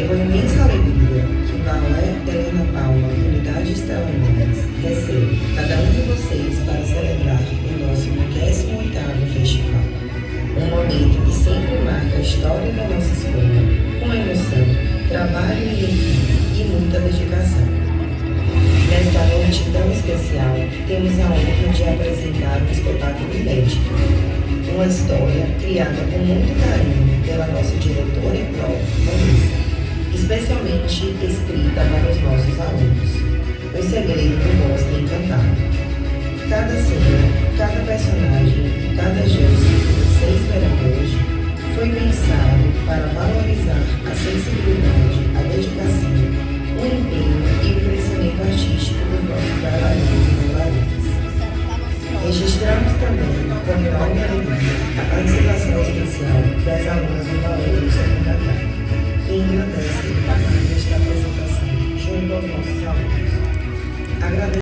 É com imensa alegria que o Balé Helena Paula, Unidade Estela Maris, recebe cada um de vocês para celebrar o nosso 28º festival. Um momento que sempre marca a história da nossa escola, com emoção, trabalho em equipe e muita dedicação. Nesta noite tão especial, temos a honra de apresentar um espetáculo inédito. Uma história criada com muito carinho pela nossa diretora e própria, Vanessa, especialmente escrita para os nossos alunos. O Segredo do Bosque Encantado. Cada cena, cada personagem e cada gesto que vocês verão hoje foi pensado para valorizar